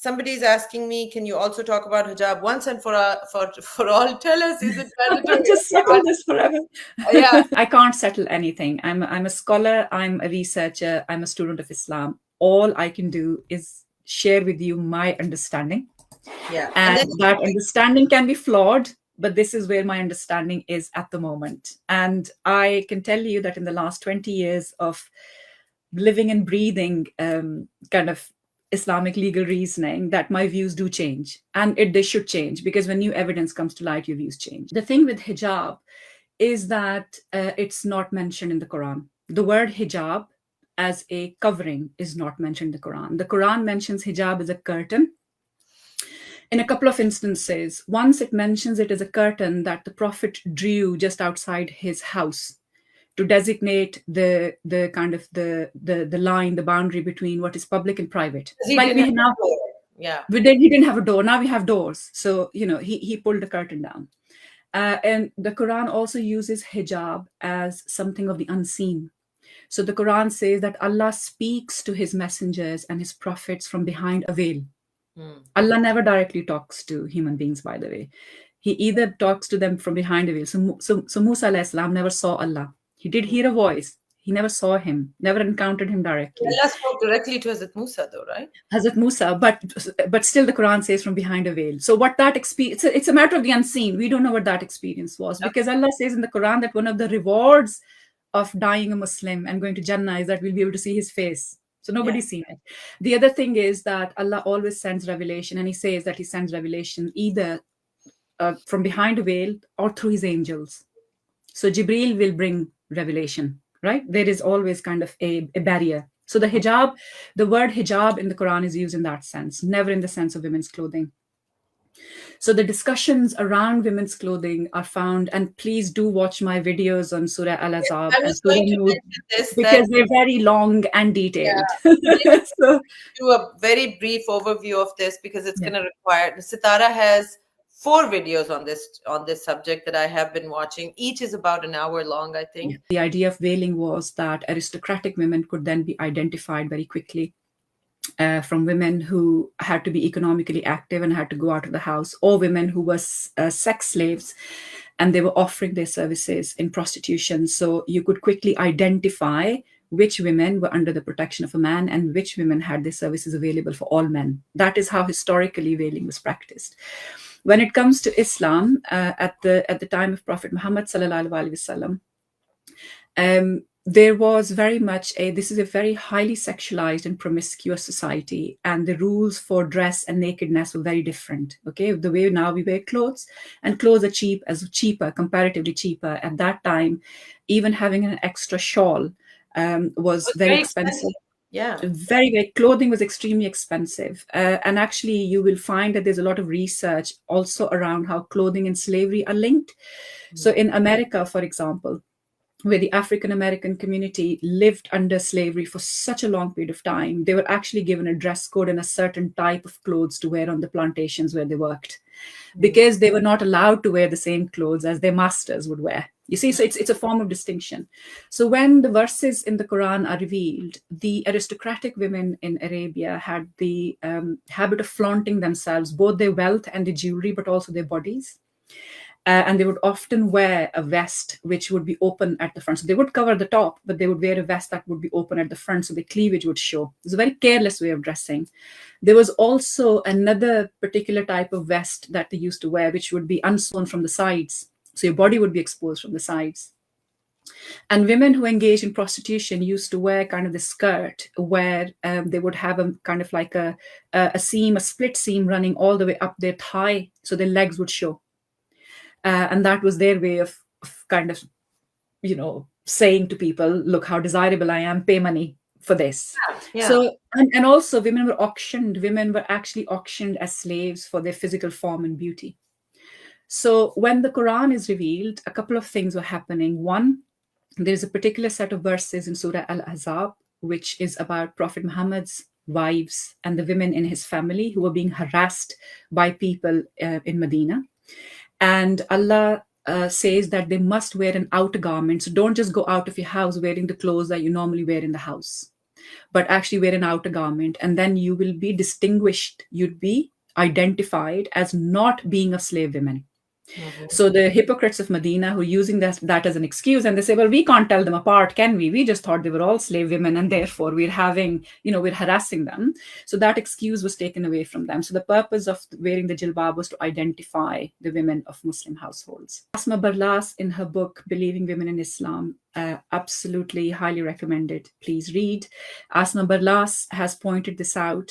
Somebody's asking me, can you also talk about hijab once and for all? Tell us, is it mandatory? Just settle this forever. Yeah. I can't settle anything. I'm a scholar, I'm a researcher, I'm a student of Islam. All I can do is share with you my understanding. Yeah. And that understanding can be flawed, but this is where my understanding is at the moment. And I can tell you that in the last 20 years of living and breathing kind of Islamic legal reasoning, that my views do change. And they should change, because when new evidence comes to light, your views change. The thing with hijab is that it's not mentioned in the Quran. The word hijab as a covering is not mentioned in the Quran. The Quran mentions hijab as a curtain in a couple of instances. Once it mentions it as a curtain that the Prophet drew just outside his house to designate the kind of the line, the boundary between what is public and private. Like we now, yeah, he didn't have a door. Now we have doors. So he pulled the curtain down. And the Quran also uses hijab as something of the unseen. So the Quran says that Allah speaks to his messengers and his prophets from behind a veil. Allah never directly talks to human beings, by the way. He either talks to them from behind a veil. So Musa alayhi salam never saw Allah. He did hear a voice. He never saw him, never encountered him directly. Allah spoke directly to Hazrat Musa, though, right? Hazrat Musa, but still the Quran says from behind a veil. So what that experience, it's a matter of the unseen. We don't know what that experience was, because Allah says in the Quran that one of the rewards of dying a Muslim and going to Jannah is that we'll be able to see his face. So nobody's seen it. The other thing is that Allah always sends revelation, and he says that he sends revelation either from behind a veil or through his angels. So Jibreel will bring revelation, right? There is always kind of a barrier. So the hijab, the word hijab in the Quran is used in that sense, never in the sense of women's clothing. So the discussions around women's clothing are found, and please do watch my videos on Surah Al-Ahzab and Surah Nur, because they're very long and detailed. Yeah. So do a very brief overview of this, because it's going to require. Sitara has 4 videos on this subject that I have been watching. Each is about an hour long, I think. The idea of veiling was that aristocratic women could then be identified very quickly from women who had to be economically active and had to go out of the house, or women who were sex slaves and they were offering their services in prostitution. So you could quickly identify which women were under the protection of a man and which women had their services available for all men. That is how historically veiling was practiced. When it comes to Islam, at the time of Prophet Muhammad sallallahu alaihi wasallam, there was very much this is a very highly sexualized and promiscuous society, and the rules for dress and nakedness were very different. Okay, the way now we wear clothes, and clothes are comparatively cheaper. At that time, even having an extra shawl was very expensive. Yeah, very clothing was extremely expensive, and actually you will find that there's a lot of research also around how clothing and slavery are linked. So in America, for example, where the African American community lived under slavery for such a long period of time, they were actually given a dress code and a certain type of clothes to wear on the plantations where they worked, because they were not allowed to wear the same clothes as their masters would wear. You see, so it's a form of distinction. So when the verses in the Quran are revealed, the aristocratic women in Arabia had the habit of flaunting themselves, both their wealth and the jewelry, but also their bodies. And they would often wear a vest which would be open at the front. So they would cover the top, but they would wear a vest that would be open at the front, so the cleavage would show. It's a very careless way of dressing. There was also another particular type of vest that they used to wear, which would be unsewn from the sides. So your body would be exposed from the sides. And women who engaged in prostitution used to wear kind of the skirt where they would have a kind of like a seam, a split seam running all the way up their thigh, so their legs would show. And that was their way of kind of, saying to people, look how desirable I am, pay money for this. Yeah. So, and also women were auctioned. Women were actually auctioned as slaves for their physical form and beauty. So when the Quran is revealed, a couple of things were happening. One, there's a particular set of verses in Surah Al-Ahzab, which is about Prophet Muhammad's wives and the women in his family who were being harassed by people in Medina. And Allah says that they must wear an outer garment. So don't just go out of your house wearing the clothes that you normally wear in the house. but actually wear an outer garment, and then you will be distinguished. You'd be identified as not being of slave women. So the hypocrites of Medina who are using that as an excuse, and they say, well, we can't tell them apart, can we? We just thought they were all slave women, and therefore we're harassing them. So that excuse was taken away from them. So the purpose of wearing the jilbab was to identify the women of Muslim households. Asma Barlas, in her book, Believing Women in Islam, absolutely highly recommended. Please read. Asma Barlas has pointed this out,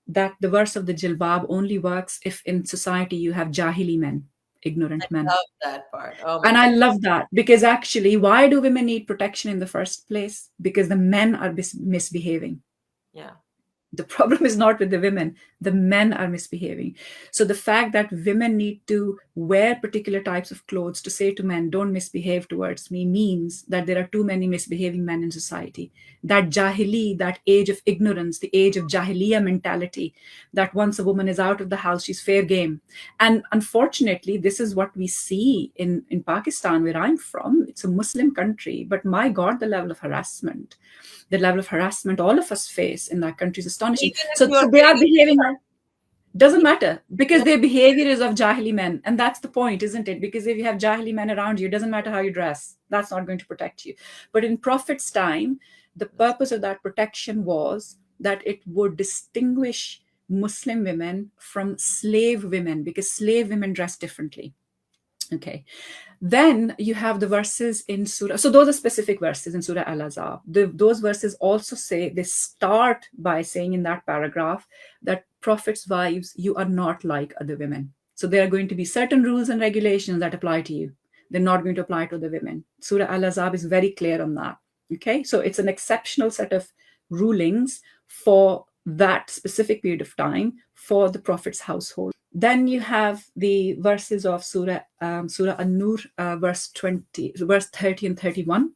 that the verse of the jilbab only works if in society you have jahili men, ignorant men. I love that part. Oh And I love that, because actually, why do women need protection in the first place? Because the men are misbehaving. Yeah. The problem is not with the women, the men are misbehaving. So the fact that women need to wear particular types of clothes to say to men, don't misbehave towards me, means that there are too many misbehaving men in society. That jahili, that age of ignorance, the age of jahiliya mentality, that once a woman is out of the house, she's fair game. And unfortunately, this is what we see in Pakistan, where I'm from. It's a Muslim country, but my God, the level of harassment all of us face in that country is astonishing. So they are behaving like, doesn't matter, because their behavior is of jahili men. And that's the point, isn't it? Because if you have jahili men around you, it doesn't matter how you dress. That's not going to protect you. But in Prophet's time, the purpose of that protection was that it would distinguish Muslim women from slave women, because slave women dress differently. Okay. Then you have the verses in Surah. So those are specific verses in Surah Al-Ahzab. Those verses also say, they start by saying in that paragraph that Prophet's wives, you are not like other women. So there are going to be certain rules and regulations that apply to you. They're not going to apply to the women. Surah Al-Ahzab is very clear on that. Okay. So it's an exceptional set of rulings for that specific period of time for the Prophet's household. Then you have the verses of Surah An-Nur, verse 30 and 31,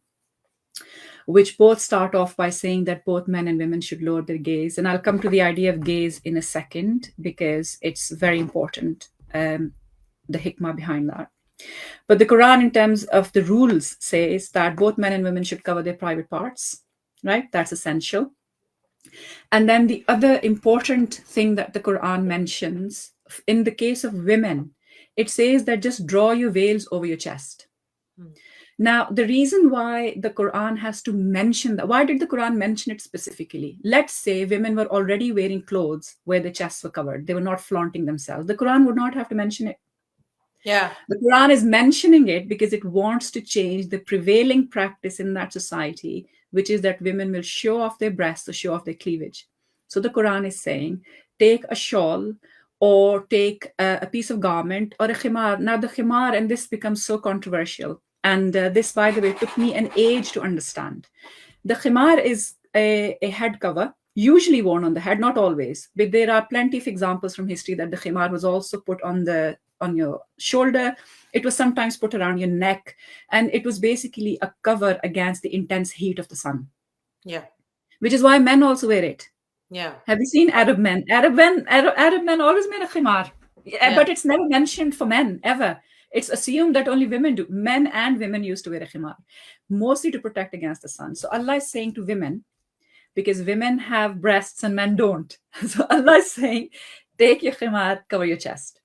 which both start off by saying that both men and women should lower their gaze. And I'll come to the idea of gaze in a second, because it's very important, the hikmah behind that. But the Quran, in terms of the rules, says that both men and women should cover their private parts, right? That's essential. And then the other important thing that the Quran mentions, in the case of women, it says that just draw your veils over your chest. Now, the reason why the Quran has to mention that, why did the Quran mention it specifically? Let's say women were already wearing clothes where the chests were covered. They were not flaunting themselves. The Quran would not have to mention it. Yeah. The Quran is mentioning it because it wants to change the prevailing practice in that society, which is that women will show off their breasts or show off their cleavage. So the Quran is saying, take a shawl or take a piece of garment or a khimar. Now the khimar, and this becomes so controversial. And this, by the way, took me an age to understand. The khimar is a head cover, usually worn on the head, not always. But there are plenty of examples from history that the khimar was also put on your shoulder. It was sometimes put around your neck. And it was basically a cover against the intense heat of the sun. Yeah. Which is why men also wear it. Yeah. Have you seen Arab men? Arab men always wear a khimar. Yeah. But it's never mentioned for men, ever. It's assumed that only women do. Men and women used to wear a khimar, mostly to protect against the sun. So Allah is saying to women, because women have breasts and men don't. So Allah is saying, take your khimar, cover your chest.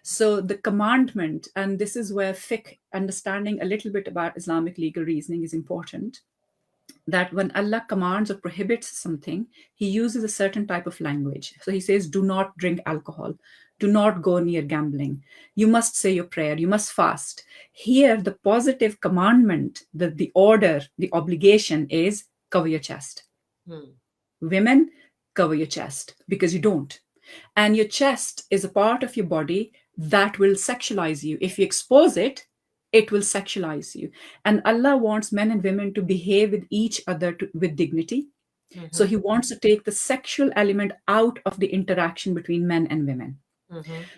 So the commandment, and this is where fiqh, understanding a little bit about Islamic legal reasoning, is important, that when Allah commands or prohibits something, he uses a certain type of language. So he says, do not drink alcohol. Do not go near gambling. You must say your prayer. You must fast. Here, the positive commandment, the order, the obligation is cover your chest. Women, cover your chest, because you don't. And your chest is a part of your body that will sexualize you. If you expose it, it will sexualize you. And Allah wants men and women to behave with each other with dignity. So he wants to take the sexual element out of the interaction between men and women.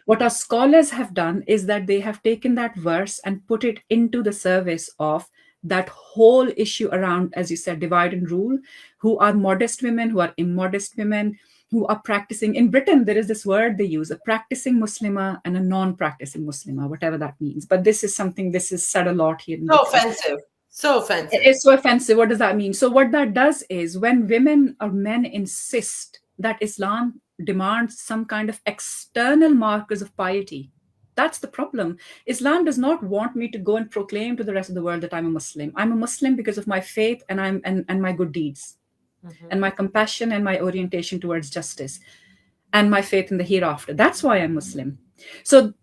What our scholars have done is that they have taken that verse and put it into the service of that whole issue around, as you said, divide and rule, who are modest women, who are immodest women, who are practicing. In Britain, there is this word they use, a practicing Muslimah and a non-practicing Muslimah, whatever that means. But this is said a lot here. So offensive. So offensive. It's so offensive. What does that mean? So what that does is when women or men insist that Islam demands some kind of external markers of piety, that's the problem. Islam does not want me to go and proclaim to the rest of the world that I'm a Muslim. I'm a Muslim because of my faith and my good deeds and my compassion and my orientation towards justice and my faith in the hereafter. That's why I'm Muslim. So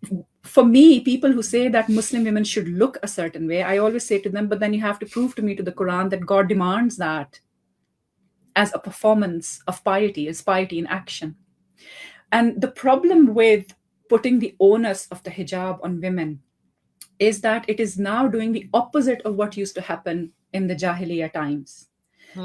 for me, people who say that Muslim women should look a certain way, I always say to them, but then you have to prove to me to the Quran that God demands that as a performance of piety, as piety in action. And the problem with putting the onus of the hijab on women is that it is now doing the opposite of what used to happen in the Jahiliyyah times.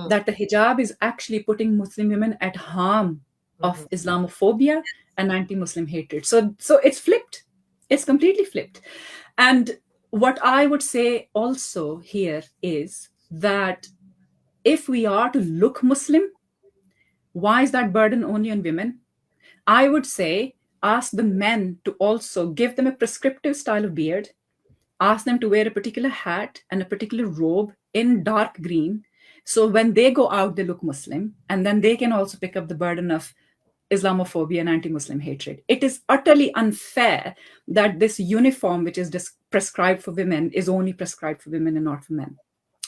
That the hijab is actually putting Muslim women at harm of Islamophobia and anti-Muslim hatred. So it's flipped. It's completely flipped. And what I would say also here is that if we are to look Muslim, why is that burden only on women? I would say ask the men to also give them a prescriptive style of beard, ask them to wear a particular hat and a particular robe in dark green. So when they go out, they look Muslim, and then they can also pick up the burden of Islamophobia and anti-Muslim hatred. It is utterly unfair that this uniform, which is prescribed for women, is only prescribed for women and not for men.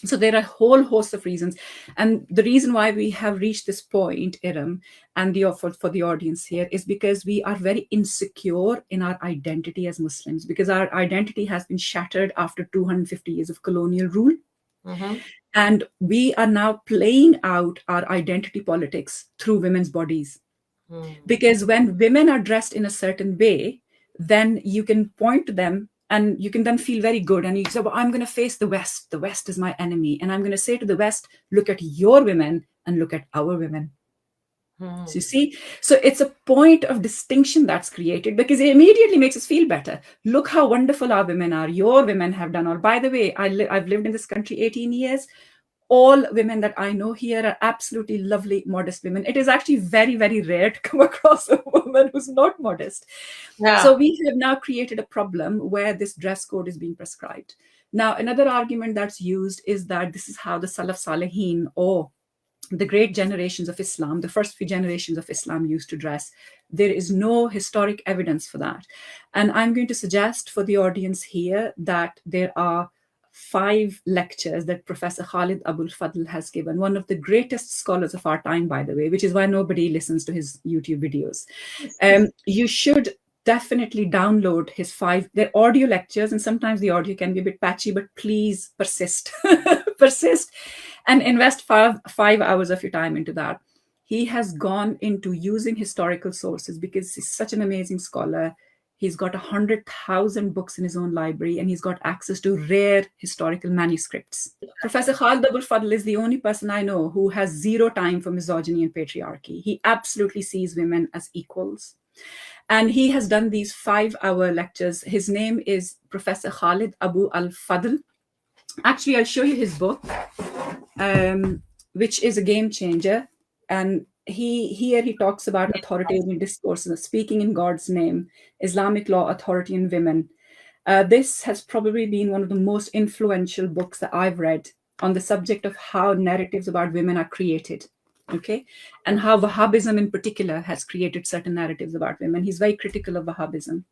So there are a whole host of reasons. And the reason why we have reached this point, Eram, and for the audience here, is because we are very insecure in our identity as Muslims, because our identity has been shattered after 250 years of colonial rule. And we are now playing out our identity politics through women's bodies. Because when women are dressed in a certain way, then you can point to them and you can then feel very good. And you say, well, I'm going to face the West. The West is my enemy. And I'm going to say to the West, look at your women and look at our women. So you see, so it's a point of distinction that's created because it immediately makes us feel better. Look how wonderful our women are. Your women have done all. By the way, I've lived in this country 18 years. All women that I know here are absolutely lovely, modest women. It is actually very, very rare to come across a woman who's not modest. Yeah. So we have now created a problem where this dress code is being prescribed. Now, another argument that's used is that this is how the Salaf Salihin or the great generations of Islam, the first few generations of Islam used to dress. There is no historic evidence for that. And I'm going to suggest for the audience here that there are 5 lectures that Professor Khaled Abou El Fadl has given, one of the greatest scholars of our time, by the way, which is why nobody listens to his YouTube videos. You should definitely download his 5, they're audio lectures, and sometimes the audio can be a bit patchy, but please persist, persist, and invest 5 hours of your time into that. He has gone into using historical sources because he's such an amazing scholar. He's got 100,000 books in his own library, and he's got access to rare historical manuscripts. Professor Khaled Abou El Fadl is the only person I know who has zero time for misogyny and patriarchy. He absolutely sees women as equals. And he has done these 5-hour lectures. His name is Professor Khaled Abou El Fadl. Actually, I'll show you his book, which is a game changer. And he talks about authoritarian discourses, speaking in God's name, Islamic law, authority, and women. This has probably been one of the most influential books that I've read on the subject of how narratives about women are created. Okay, and how Wahhabism in particular has created certain narratives about women. He's very critical of Wahhabism.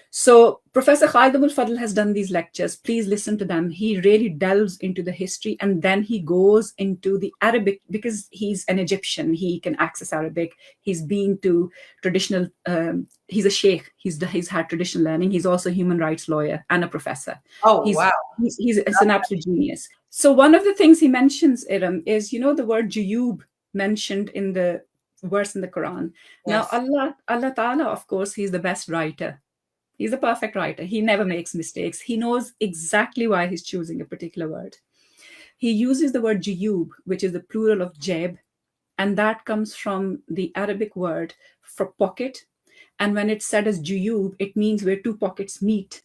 So Professor Khaled Abou El Fadl has done these lectures. Please listen to them. He really delves into the history, and then he goes into the Arabic because he's an Egyptian. He can access Arabic. He's been to traditional, he's a sheikh. He's had traditional learning. He's also a human rights lawyer and a professor. Oh, wow. He's an absolute genius. So one of the things he mentions, Eram, is, the word juyub mentioned in the verse in the Quran. Yes. Now, Allah Ta'ala, of course, he's the best writer. He's a perfect writer. He never makes mistakes. He knows exactly why he's choosing a particular word. He uses the word juyub, which is the plural of jeb, and that comes from the Arabic word for pocket. And when it's said as juyub, it means where 2 pockets meet.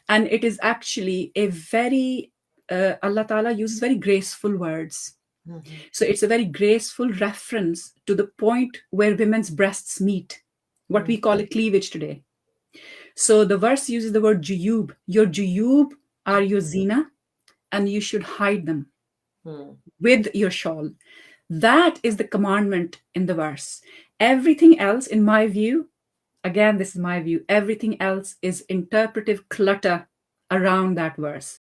And it is actually a very, Allah Ta'ala uses very graceful words. Mm-hmm. So it's a very graceful reference to the point where women's breasts meet, what we call a cleavage today. So the verse uses the word juyub. Your juyub are your zina, and you should hide them Hmm. with your shawl. That is the commandment in the verse. Everything else, in my view, again, this is my view, everything else is interpretive clutter around that verse.